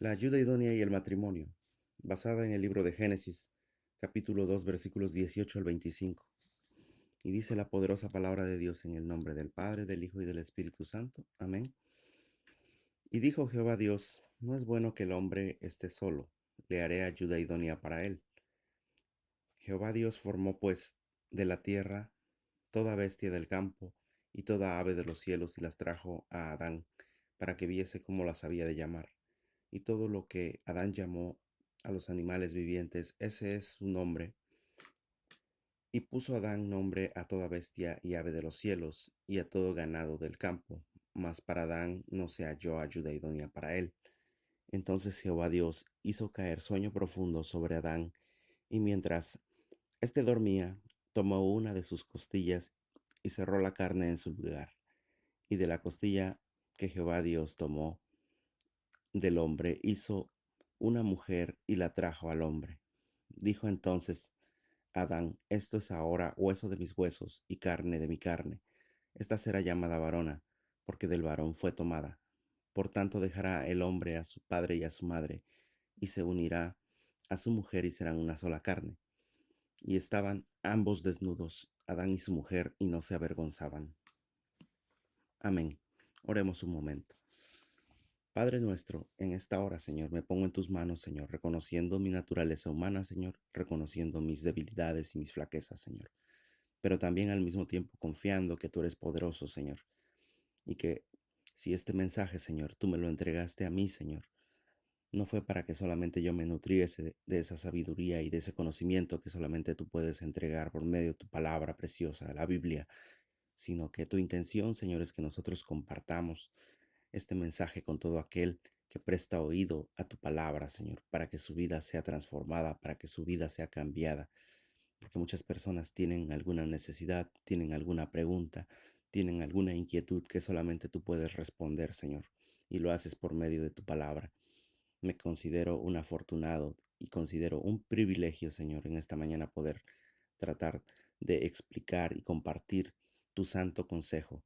La ayuda idónea y el matrimonio, basada en el libro de Génesis, capítulo 2, versículos 18 al 25. Y dice la poderosa palabra de Dios en el nombre del Padre, del Hijo y del Espíritu Santo. Amén. Y dijo Jehová Dios, no es bueno que el hombre esté solo, le haré ayuda idónea para él. Jehová Dios formó pues de la tierra toda bestia del campo y toda ave de los cielos y las trajo a Adán, para que viese cómo las había de llamar. Y todo lo que Adán llamó a los animales vivientes, ese es su nombre. Y puso Adán nombre a toda bestia y ave de los cielos, y a todo ganado del campo. Mas para Adán no se halló ayuda idónea para él. Entonces Jehová Dios hizo caer sueño profundo sobre Adán, y mientras éste dormía, tomó una de sus costillas y cerró la carne en su lugar. Y de la costilla que Jehová Dios tomó del hombre hizo una mujer y la trajo al hombre. Dijo entonces Adán, esto es ahora hueso de mis huesos y carne de mi carne. Esta será llamada varona, porque del varón fue tomada. Por tanto dejará el hombre a su padre y a su madre, y se unirá a su mujer y serán una sola carne. Y estaban ambos desnudos, Adán y su mujer, y no se avergonzaban. Amén. Oremos un momento. Padre nuestro, en esta hora, Señor, me pongo en tus manos, Señor, reconociendo mi naturaleza humana, Señor, reconociendo mis debilidades y mis flaquezas, Señor, pero también al mismo tiempo confiando que tú eres poderoso, Señor, y que si este mensaje, Señor, tú me lo entregaste a mí, Señor, no fue para que solamente yo me nutriese de esa sabiduría y de ese conocimiento que solamente tú puedes entregar por medio de tu palabra preciosa, la Biblia, sino que tu intención, Señor, es que nosotros compartamos este mensaje con todo aquel que presta oído a tu palabra, Señor, para que su vida sea transformada, para que su vida sea cambiada, porque muchas personas tienen alguna necesidad, tienen alguna pregunta, tienen alguna inquietud que solamente tú puedes responder, Señor, y lo haces por medio de tu palabra. Me considero un afortunado y considero un privilegio, Señor, en esta mañana poder tratar de explicar y compartir tu santo consejo.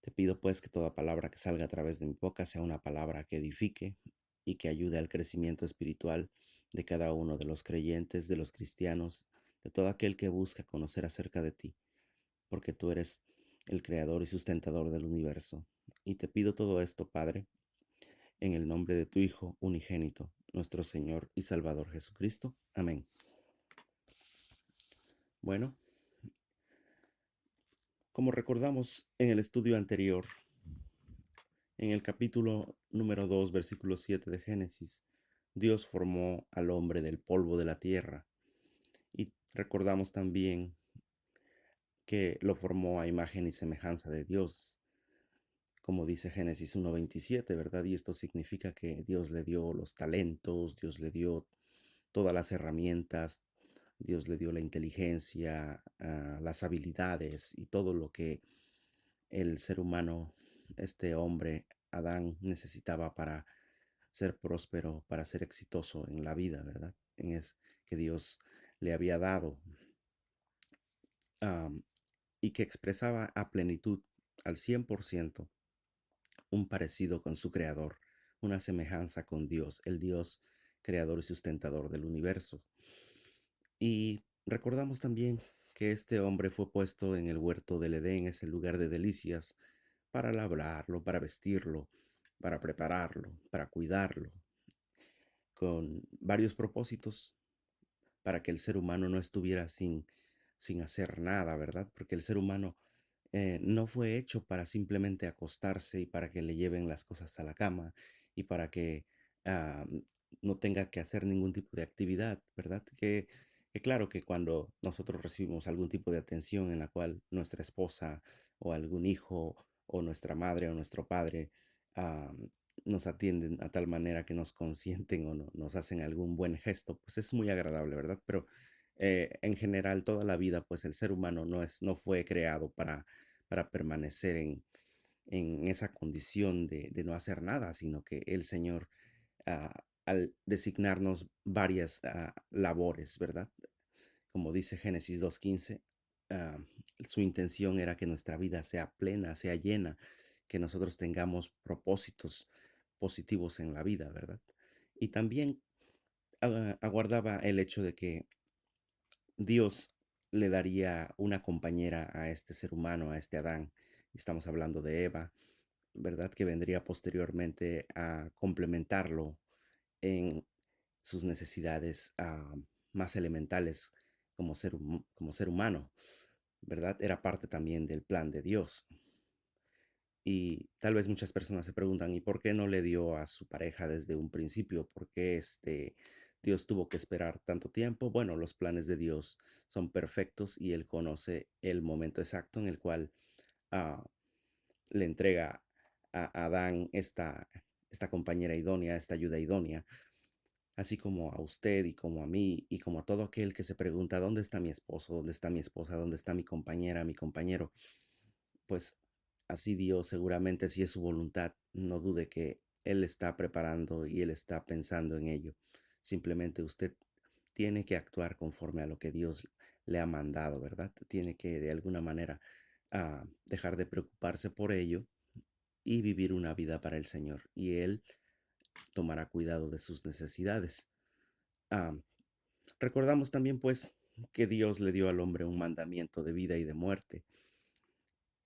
Te pido pues que toda palabra que salga a través de mi boca sea una palabra que edifique y que ayude al crecimiento espiritual de cada uno de los creyentes, de los cristianos, de todo aquel que busca conocer acerca de ti, porque tú eres el creador y sustentador del universo. Y te pido todo esto, Padre, en el nombre de tu Hijo unigénito, nuestro Señor y Salvador Jesucristo. Amén. Bueno, como recordamos en el estudio anterior, en el capítulo número 2, versículo 7 de Génesis, Dios formó al hombre del polvo de la tierra. Y recordamos también que lo formó a imagen y semejanza de Dios, como dice Génesis 1:27, ¿verdad? Y esto significa que Dios le dio los talentos, Dios le dio todas las herramientas, Dios le dio la inteligencia, las habilidades y todo lo que el ser humano, este hombre, Adán, necesitaba para ser próspero, para ser exitoso en la vida, ¿verdad? En es que Dios le había dado, am, y que expresaba a plenitud, al 100%, un parecido con su creador, una semejanza con Dios, el Dios creador y sustentador del universo. Y recordamos también que este hombre fue puesto en el huerto del Edén, ese lugar de delicias, para labrarlo, para vestirlo, para prepararlo, para cuidarlo, con varios propósitos para que el ser humano no estuviera sin hacer nada, ¿verdad? Porque el ser humano no fue hecho para simplemente acostarse y para que le lleven las cosas a la cama y para que ah, no tenga que hacer ningún tipo de actividad, ¿verdad? Que claro que cuando nosotros recibimos algún tipo de atención en la cual nuestra esposa o algún hijo o nuestra madre o nuestro padre ah, nos atienden a tal manera que nos consienten o nos hacen algún buen gesto, pues es muy agradable, ¿verdad? Pero en general, toda la vida, pues el ser humano no fue creado para permanecer en esa condición de no hacer nada, sino que el Señor, al designarnos varias labores, ¿verdad? Como dice Génesis 2:15, ah, su intención era que nuestra vida sea plena, sea llena, que nosotros tengamos propósitos positivos en la vida, ¿verdad? Y también aguardaba el hecho de que Dios le daría una compañera a este ser humano, a este Adán. Estamos hablando de Eva, ¿verdad? Que vendría posteriormente a complementarlo en sus necesidades más elementales como ser humano, ¿verdad? Era parte también del plan de Dios. Y tal vez muchas personas se preguntan, ¿y por qué no le dio a su pareja desde un principio? ¿Por qué Dios tuvo que esperar tanto tiempo? Bueno, los planes de Dios son perfectos y Él conoce el momento exacto en el cual ah, le entrega a Adán esta compañera idónea, esta ayuda idónea, así como a usted y como a mí y como a todo aquel que se pregunta, ¿dónde está mi esposo? ¿Dónde está mi esposa? ¿Dónde está mi compañera, mi compañero? Pues así Dios seguramente, si es su voluntad, no dude que Él está preparando y Él está pensando en ello. Simplemente usted tiene que actuar conforme a lo que Dios le ha mandado, ¿verdad? Tiene que de alguna manera dejar de preocuparse por ello y vivir una vida para el Señor. Y Él tomará cuidado de sus necesidades. Ah, Recordamos también, pues, que Dios le dio al hombre un mandamiento de vida y de muerte,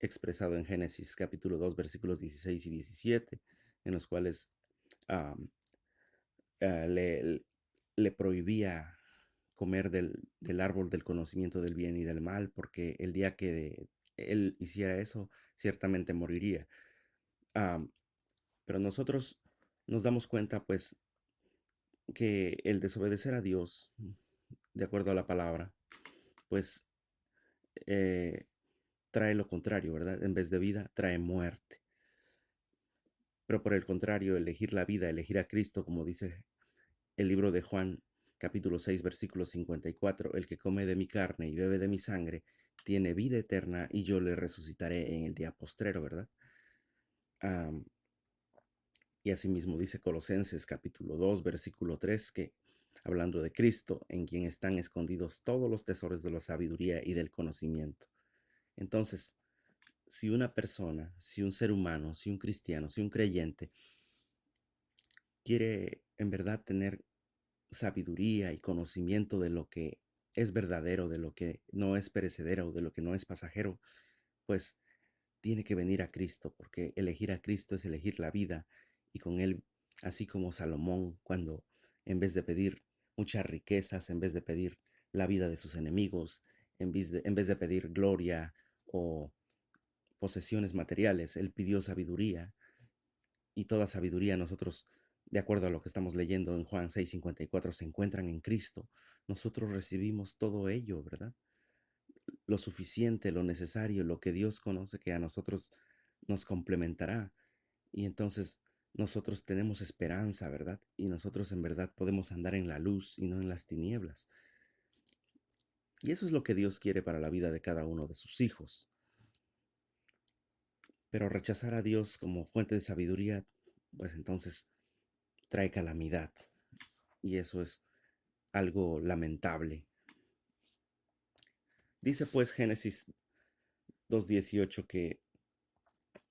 expresado en Génesis capítulo 2 versículos 16 y 17, en los cuales am, ah, le, le prohibía comer del árbol del conocimiento del bien y del mal, porque el día que él hiciera eso, ciertamente moriría. Am, pero nosotros nos damos cuenta, pues, que el desobedecer a Dios, de acuerdo a la palabra, pues eh, trae lo contrario, ¿verdad? En vez de vida, trae muerte. Pero por el contrario, elegir la vida, elegir a Cristo, como dice el libro de Juan, capítulo 6 versículo 54, el que come de mi carne y bebe de mi sangre, tiene vida eterna y yo le resucitaré en el día postrero, ¿verdad? Am, y asimismo dice Colosenses capítulo 2 versículo 3 que, hablando de Cristo, en quien están escondidos todos los tesoros de la sabiduría y del conocimiento. Entonces, si una persona, si un ser humano, si un cristiano, si un creyente quiere en verdad tener sabiduría y conocimiento de lo que es verdadero, de lo que no es perecedero, de lo que no es pasajero, pues tiene que venir a Cristo, porque elegir a Cristo es elegir la vida y con él, así como Salomón, cuando en vez de pedir muchas riquezas, en vez de pedir la vida de sus enemigos, en vez de pedir gloria o posesiones materiales, él pidió sabiduría y toda sabiduría nosotros, de acuerdo a lo que estamos leyendo en Juan 6:54, se encuentran en Cristo. Nosotros recibimos todo ello, ¿verdad? Lo suficiente, lo necesario, lo que Dios conoce que a nosotros nos complementará. Y entonces nosotros tenemos esperanza, ¿verdad? Y nosotros en verdad podemos andar en la luz y no en las tinieblas. Y eso es lo que Dios quiere para la vida de cada uno de sus hijos. Pero rechazar a Dios como fuente de sabiduría, pues entonces trae calamidad. Y eso es algo lamentable. Dice pues Génesis 2:18 que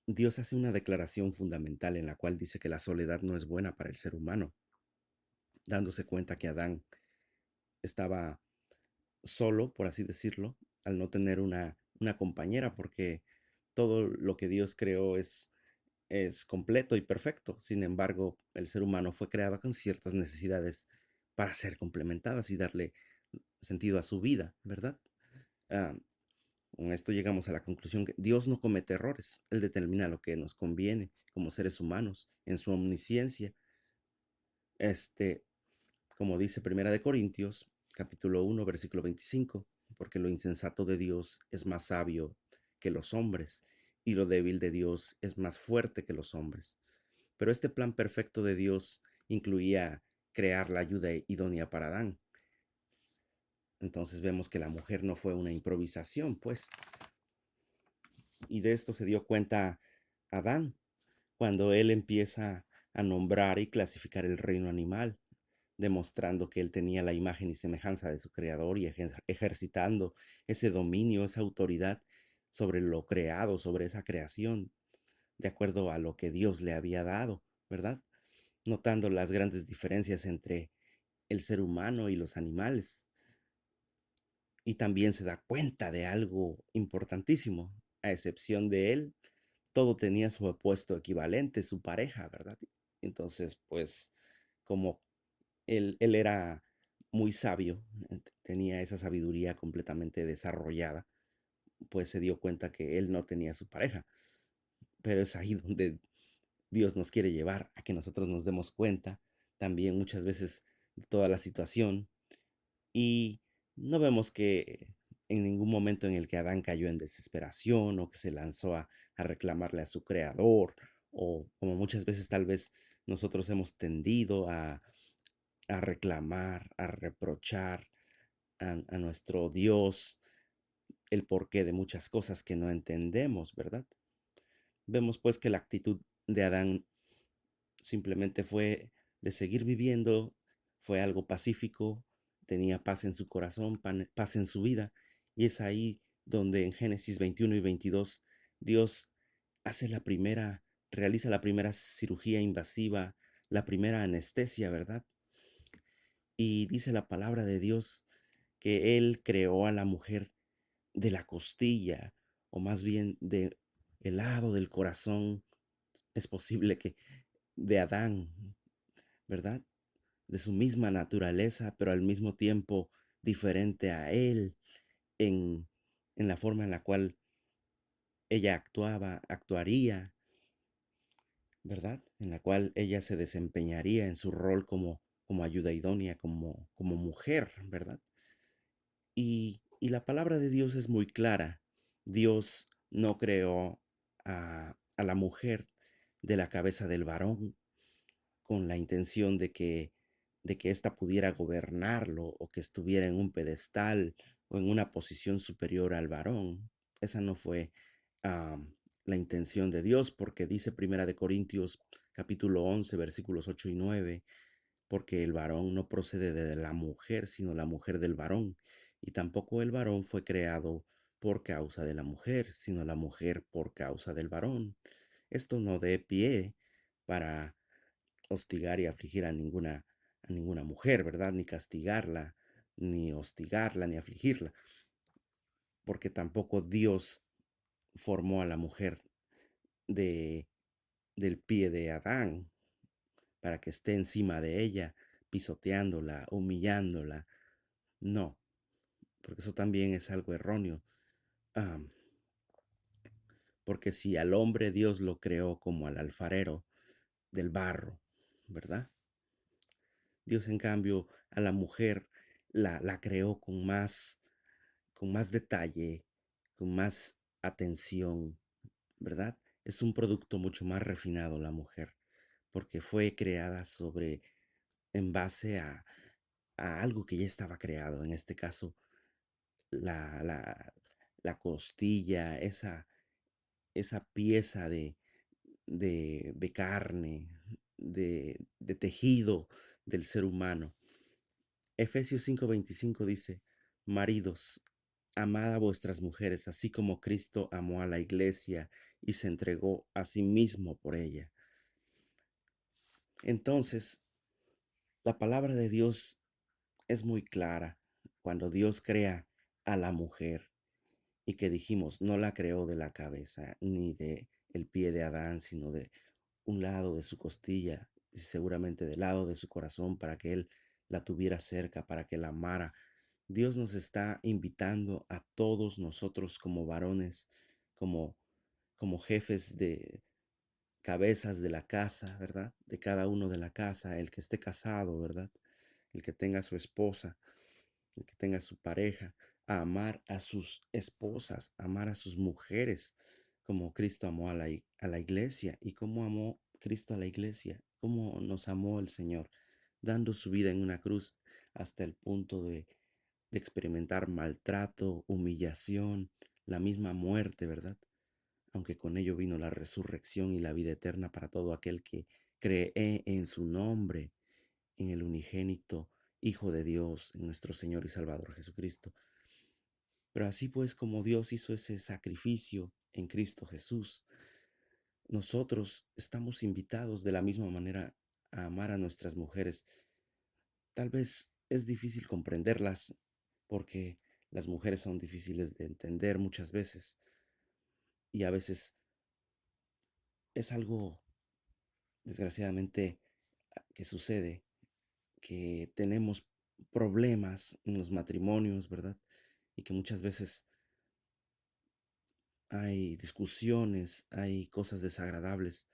Dios hace una declaración fundamental en la cual dice que la soledad no es buena para el ser humano, dándose cuenta que Adán estaba solo, por así decirlo, al no tener una compañera, porque todo lo que Dios creó es completo y perfecto. Sin embargo, el ser humano fue creado con ciertas necesidades para ser complementadas y darle sentido a su vida, ¿verdad? Ah, con esto llegamos a la conclusión que Dios no comete errores. Él determina lo que nos conviene como seres humanos en su omnisciencia. Este, Como dice Primera de Corintios, capítulo 1, versículo 25, porque lo insensato de Dios es más sabio que los hombres y lo débil de Dios es más fuerte que los hombres. Pero este plan perfecto de Dios incluía crear la ayuda idónea para Adán. Entonces vemos que la mujer no fue una improvisación, pues, y de esto se dio cuenta Adán cuando él empieza a nombrar y clasificar el reino animal, demostrando que él tenía la imagen y semejanza de su creador y ejercitando ese dominio, esa autoridad sobre lo creado, sobre esa creación, de acuerdo a lo que Dios le había dado, ¿verdad? notando las grandes diferencias entre el ser humano y los animales. Y también se da cuenta de algo importantísimo, a excepción de él, todo tenía su opuesto equivalente, su pareja, ¿verdad? Entonces, pues, como él era muy sabio, tenía esa sabiduría completamente desarrollada, pues se dio cuenta que él no tenía su pareja. Pero es ahí donde Dios nos quiere llevar a que nosotros nos demos cuenta también muchas veces de toda la situación y no vemos que en ningún momento en el que Adán cayó en desesperación o que se lanzó a reclamarle a su creador o como muchas veces tal vez nosotros hemos tendido a reclamar, a reprochar a nuestro Dios el porqué de muchas cosas que no entendemos, ¿verdad? Vemos pues que la actitud de Adán simplemente fue de seguir viviendo, fue algo pacífico, tenía paz en su corazón, paz en su vida, y es ahí donde en Génesis 21 y 22 Dios hace realiza la primera cirugía invasiva, la primera anestesia, ¿verdad? Y dice la palabra de Dios que Él creó a la mujer de la costilla, o más bien de el lado del corazón, es posible que de Adán, ¿verdad? De su misma naturaleza, pero al mismo tiempo diferente a él en, en la forma en la cual ella actuaría, ¿verdad? En la cual ella se desempeñaría en su rol como ayuda idónea, como mujer, ¿verdad? Y la palabra de Dios es muy clara. Dios no creó a la mujer de la cabeza del varón, con la intención de que ésta pudiera gobernarlo o que estuviera en un pedestal o en una posición superior al varón. Esa no fue la intención de Dios, porque dice Primera de Corintios capítulo 11 versículos 8 y 9, porque el varón no procede de la mujer, sino la mujer del varón, y tampoco el varón fue creado por causa de la mujer, sino la mujer por causa del varón. Esto no dé pie para hostigar y afligir a ninguna mujer, ¿verdad? Ni castigarla, ni hostigarla, ni afligirla, porque tampoco Dios formó a la mujer de, del pie de Adán para que esté encima de ella, pisoteándola, humillándola. No, porque eso también es algo erróneo. Am, porque si al hombre Dios lo creó como al alfarero del barro, ¿verdad? Dios, en cambio, a la mujer la creó con más detalle, con más atención, ¿verdad? Es un producto mucho más refinado la mujer, porque fue creada en base a algo que ya estaba creado, en este caso, la, la, la costilla, esa pieza de carne, de tejido del ser humano. Efesios 5:25 dice, maridos, amad a vuestras mujeres, así como Cristo amó a la iglesia y se entregó a sí mismo por ella. Entonces, la palabra de Dios es muy clara. Cuando Dios crea a la mujer y que dijimos, no la creó de la cabeza ni de el pie de Adán, sino de un lado de su costilla y seguramente del lado de su corazón para que él la tuviera cerca, para que la amara. Dios nos está invitando a todos nosotros como varones, como jefes de cabezas de la casa, ¿verdad? De cada uno de la casa, el que esté casado, ¿verdad? El que tenga su esposa, el que tenga su pareja, a amar a sus esposas, amar a sus mujeres, como Cristo amó a la iglesia. ¿Y cómo amó Cristo a la iglesia? ¿Cómo nos amó el Señor? Dando su vida en una cruz hasta el punto de experimentar maltrato, humillación, la misma muerte, ¿verdad? Aunque con ello vino la resurrección y la vida eterna para todo aquel que cree en su nombre, en el unigénito Hijo de Dios, en nuestro Señor y Salvador Jesucristo. Pero así pues como Dios hizo ese sacrificio en Cristo Jesús, nosotros estamos invitados de la misma manera a amar a nuestras mujeres. Tal vez es difícil comprenderlas porque las mujeres son difíciles de entender muchas veces y a veces es algo, desgraciadamente, que sucede, que tenemos problemas en los matrimonios, ¿verdad? Y que muchas veces hay discusiones, hay cosas desagradables,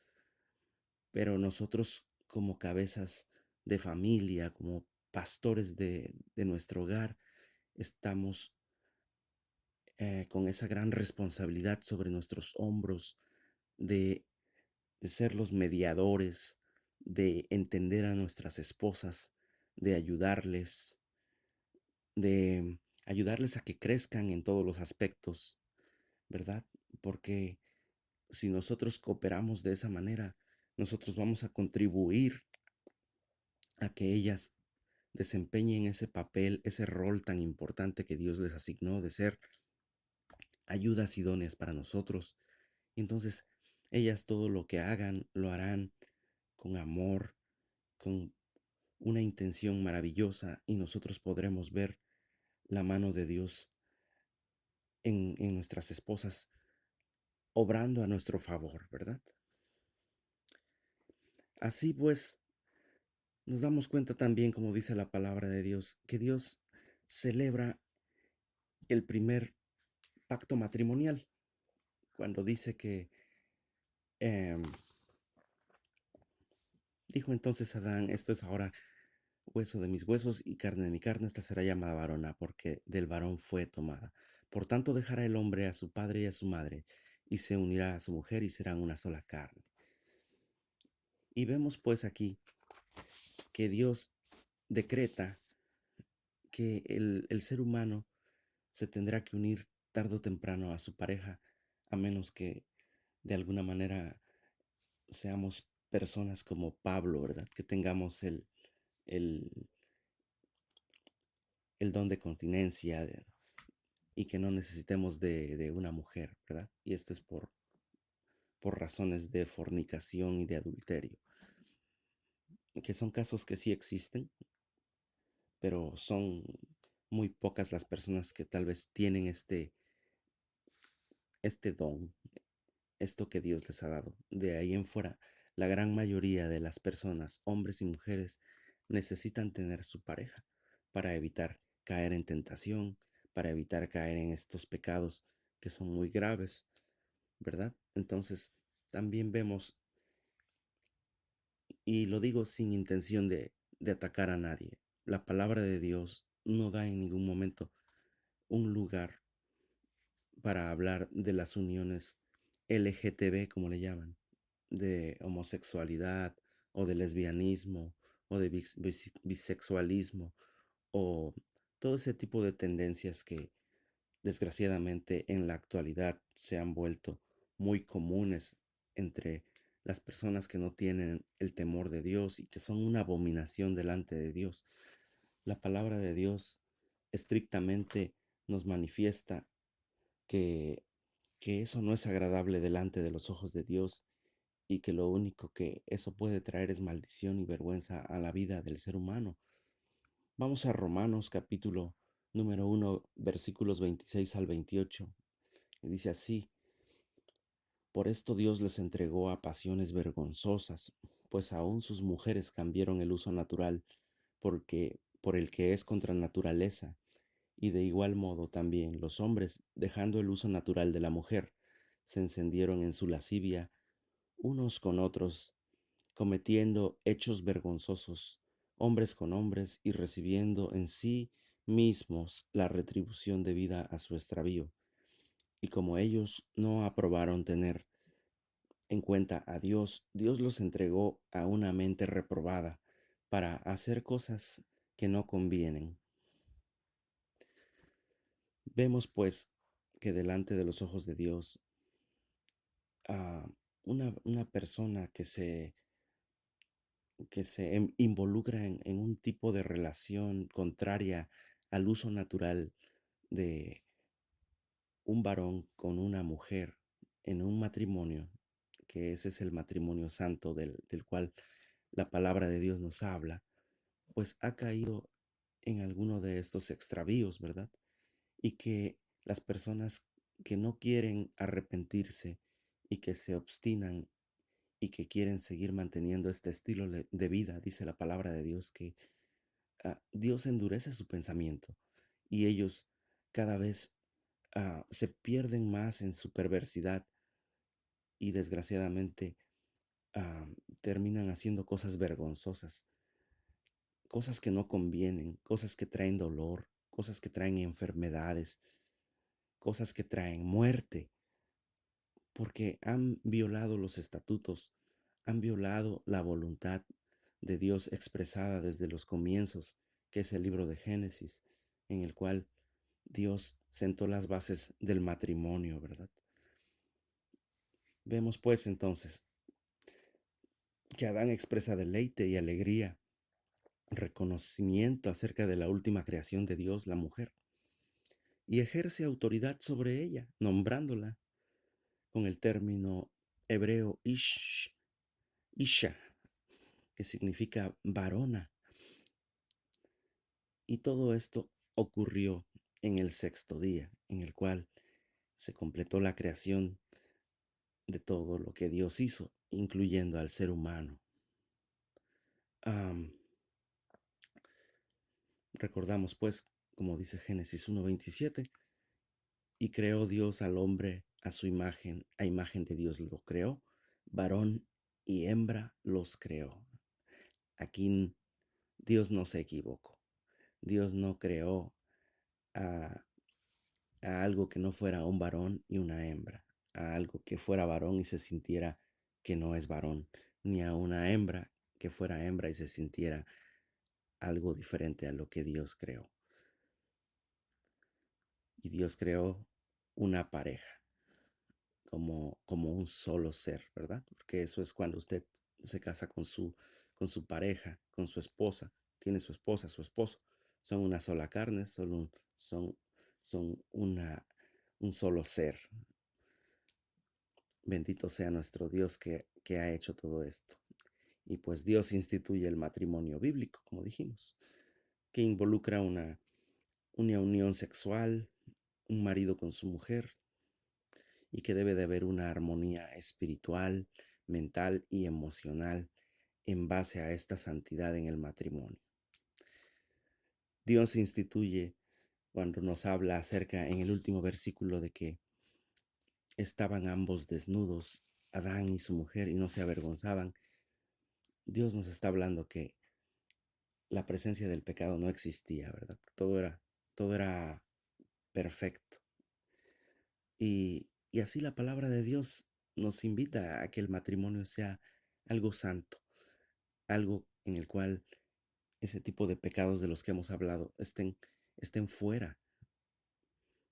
pero nosotros como cabezas de familia, como pastores de nuestro hogar, estamos con esa gran responsabilidad sobre nuestros hombros de, de ser los mediadores, de entender a nuestras esposas, de ayudarles a que crezcan en todos los aspectos, ¿verdad? Porque si nosotros cooperamos de esa manera, nosotros vamos a contribuir a que ellas desempeñen ese papel, ese rol tan importante que Dios les asignó de ser ayudas idóneas para nosotros. Y entonces, ellas todo lo que hagan, lo harán con amor, con una intención maravillosa, y nosotros podremos ver la mano de Dios en nuestras esposas, obrando a nuestro favor, ¿verdad? Así pues, nos damos cuenta también, como dice la palabra de Dios, que Dios celebra el primer pacto matrimonial, cuando dice que em, dijo entonces Adán: esto es ahora hueso de mis huesos y carne de mi carne, esta será llamada varona, porque del varón fue tomada. Por tanto dejará el hombre a su padre y a su madre, y se unirá a su mujer, y serán una sola carne. Y vemos pues aquí que Dios decreta que el ser humano se tendrá que unir tarde o temprano a su pareja, a menos que de alguna manera seamos personas como Pablo, ¿verdad? Que tengamos el, el don de continencia, y que no necesitemos de una mujer, ¿verdad? Y esto es por razones de fornicación y de adulterio, que son casos que sí existen, pero son muy pocas las personas que tal vez tienen este don, esto que Dios les ha dado. De ahí en fuera, la gran mayoría de las personas, hombres y mujeres, necesitan tener su pareja para evitar caer en tentación, para evitar caer en estos pecados que son muy graves, ¿verdad? Entonces, también vemos, y lo digo sin intención de atacar a nadie, la palabra de Dios no da en ningún momento un lugar para hablar de las uniones LGTB, como le llaman, de homosexualidad o de lesbianismo o de bisexualismo o todo ese tipo de tendencias que desgraciadamente en la actualidad se han vuelto muy comunes entre las personas que no tienen el temor de Dios y que son una abominación delante de Dios. La palabra de Dios estrictamente nos manifiesta que, que eso no es agradable delante de los ojos de Dios, y que lo único que eso puede traer es maldición y vergüenza a la vida del ser humano. Vamos a Romanos capítulo número 1, versículos 26 al 28. Y dice así: por esto Dios les entregó a pasiones vergonzosas, pues aún sus mujeres cambiaron el uso natural por el que es contra naturaleza, y de igual modo también los hombres, dejando el uso natural de la mujer, se encendieron en su lascivia unos con otros, cometiendo hechos vergonzosos, hombres con hombres, y recibiendo en sí mismos la retribución debida a su extravío. Y como ellos no aprobaron tener en cuenta a Dios, Dios los entregó a una mente reprobada para hacer cosas que no convienen. Vemos pues que delante de los ojos de Dios, a una persona que se involucra en un tipo de relación contraria al uso natural de un varón con una mujer en un matrimonio, que ese es el matrimonio santo del cual la palabra de Dios nos habla, pues ha caído en alguno de estos extravíos, ¿verdad? Y que las personas que no quieren arrepentirse y que se obstinan y que quieren seguir manteniendo este estilo de vida, dice la palabra de Dios, que Dios endurece su pensamiento y ellos cada vez se pierden más en su perversidad y desgraciadamente ah, terminan haciendo cosas vergonzosas, cosas que no convienen, cosas que traen dolor, cosas que traen enfermedades, cosas que traen muerte, porque han violado los estatutos, han violado la voluntad de Dios expresada desde los comienzos, que es el libro de Génesis, en el cual Dios sentó las bases del matrimonio, ¿verdad? Vemos pues entonces que Adán expresa deleite y alegría, reconocimiento acerca de la última creación de Dios, la mujer, y ejerce autoridad sobre ella, nombrándola con el término hebreo isha, que significa varona. Y todo esto ocurrió en el sexto día, en el cual se completó la creación de todo lo que Dios hizo, incluyendo al ser humano. Am, Recordamos pues, como dice Génesis 1:27, y creó Dios al hombre a su imagen, a imagen de Dios lo creó, varón y hembra los creó. Aquí Dios no se equivocó. Dios no creó a, a algo que no fuera un varón y una hembra, a algo que fuera varón y se sintiera que no es varón, ni a una hembra que fuera hembra y se sintiera algo diferente a lo que Dios creó. Y Dios creó una pareja como un solo ser, ¿verdad? Porque eso es cuando usted se casa con su pareja, con su esposa, tiene su esposa, su esposo, son una sola carne, son un solo ser. Bendito sea nuestro Dios que ha hecho todo esto. Y pues Dios instituye el matrimonio bíblico, como dijimos, que involucra una unión sexual, un marido con su mujer, y que debe de haber una armonía espiritual, mental y emocional en base a esta santidad en el matrimonio. Dios instituye cuando nos habla acerca en el último versículo de que estaban ambos desnudos, Adán y su mujer, y no se avergonzaban. Dios nos está hablando que la presencia del pecado no existía, ¿verdad? Todo era perfecto. Y así la palabra de Dios nos invita a que el matrimonio sea algo santo, algo en el cual ese tipo de pecados de los que hemos hablado estén fuera,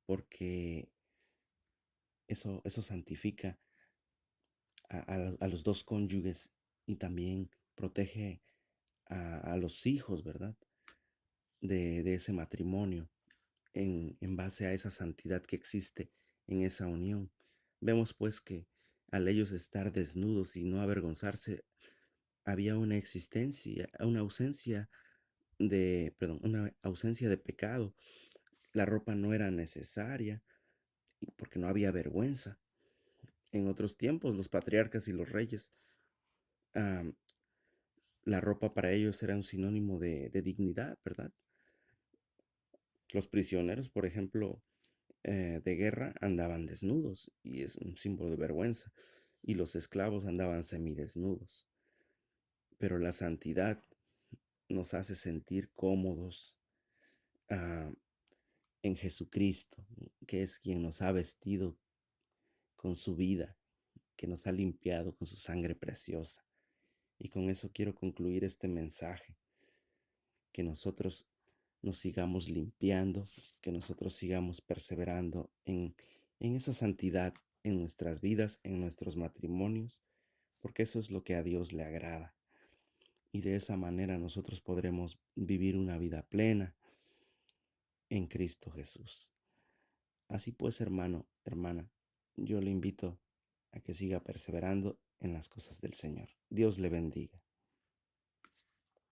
porque eso santifica a los dos cónyuges y también protege a los hijos, ¿verdad? De ese matrimonio en base a esa santidad que existe en esa unión. Vemos pues que al ellos estar desnudos y no avergonzarse, había una ausencia de pecado. La ropa no era necesaria porque no había vergüenza. En otros tiempos, los patriarcas y los reyes, am, la ropa para ellos era un sinónimo de dignidad, ¿verdad? Los prisioneros, por ejemplo, de guerra andaban desnudos y es un símbolo de vergüenza. Y los esclavos andaban semidesnudos. Pero la santidad nos hace sentir cómodos ah, en Jesucristo, que es quien nos ha vestido con su vida, que nos ha limpiado con su sangre preciosa. Y con eso quiero concluir este mensaje, que nosotros nos sigamos limpiando, que nosotros sigamos perseverando en esa santidad en nuestras vidas, en nuestros matrimonios, porque eso es lo que a Dios le agrada. Y de esa manera nosotros podremos vivir una vida plena en Cristo Jesús. Así pues, hermano, hermana, yo le invito a que siga perseverando en las cosas del Señor. Dios le bendiga.